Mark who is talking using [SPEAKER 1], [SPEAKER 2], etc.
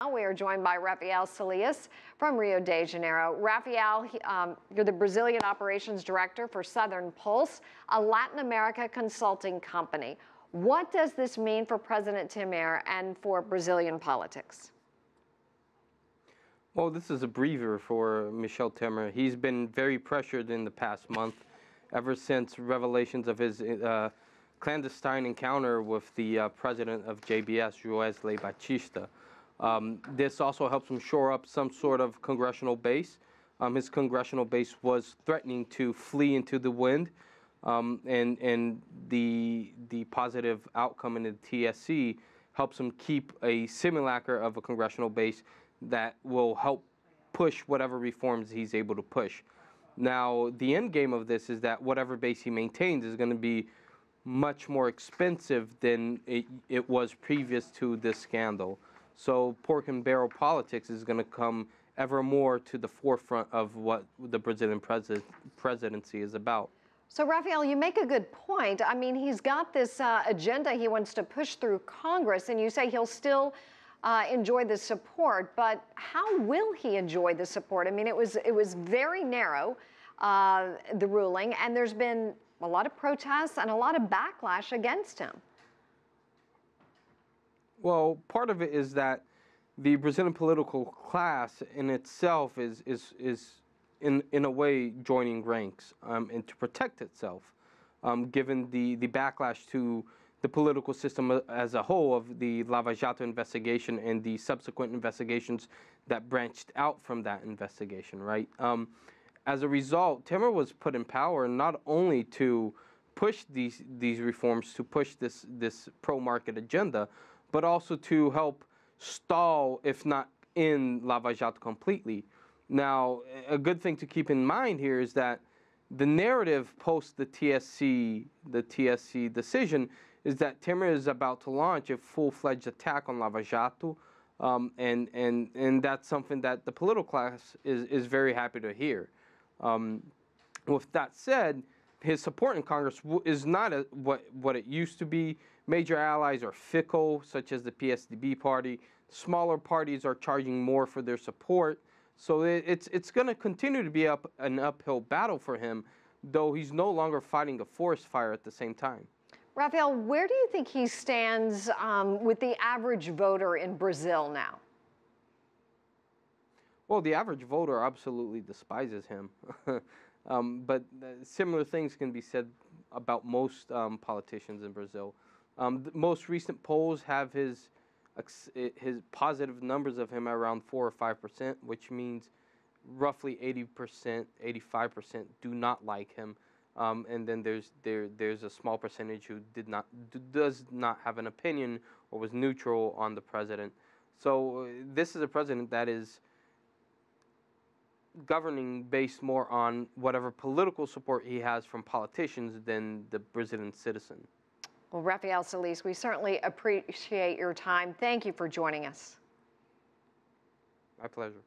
[SPEAKER 1] Now we are joined by Rafael Saliés from Rio de Janeiro. Rafael, you're the Brazilian Operations Director for Southern Pulse, a Latin America consulting company. What does this mean for President Temer and for Brazilian politics?
[SPEAKER 2] Well, this is a breather for Michel Temer. He's been very pressured in the past month, ever since revelations of his clandestine encounter with the president of JBS, Joesley Batista. This also helps him shore up some sort of congressional base. His congressional base was threatening to flee into the wind, and the positive outcome in the TSC helps him keep a simulacre of a congressional base that will help push whatever reforms he's able to push. Now, the end game of this is that whatever base he maintains is going to be much more expensive than it was previous to this scandal. So pork and barrel politics is going to come ever more to the forefront of what the Brazilian presidency is about.
[SPEAKER 1] So, Rafael, you make a good point. I mean, he's got this agenda he wants to push through Congress, and you say he'll still enjoy the support, but how will he enjoy the support? I mean, it was very narrow, the ruling, and there's been a lot of protests and a lot of backlash against him.
[SPEAKER 2] Well, part of it is that the Brazilian political class in itself is in a way joining ranks and to protect itself, given the backlash to the political system as a whole of the Lava Jato investigation and the subsequent investigations that branched out from that investigation, right? As a result, Temer was put in power not only to push these reforms, to push this pro-market agenda, but also to help stall, if not end, Lava Jato completely. Now, a good thing to keep in mind here is that the narrative post the TSC decision is that Temer is about to launch a full-fledged attack on Lava Jato, and that's something that the political class is very happy to hear. With that said, his support in Congress is not what it used to be. Major allies are fickle, such as the PSDB party. Smaller parties are charging more for their support. So it's going to continue to be an uphill battle for him, though he's no longer fighting a forest fire at the same time.
[SPEAKER 1] Rafael, where do you think he stands with the average voter in Brazil now?
[SPEAKER 2] Well, the average voter absolutely despises him. But similar things can be said about most politicians in Brazil. The most recent polls have his positive numbers of him around 4 or 5%, which means roughly 80%, 85% do not like him. And then there's a small percentage who does not have an opinion or was neutral on the president. So this is a president that is governing based more on whatever political support he has from politicians than the Brazilian citizen.
[SPEAKER 1] Well, Rafael Saliés, we certainly appreciate your time. Thank you for joining us.
[SPEAKER 2] My pleasure.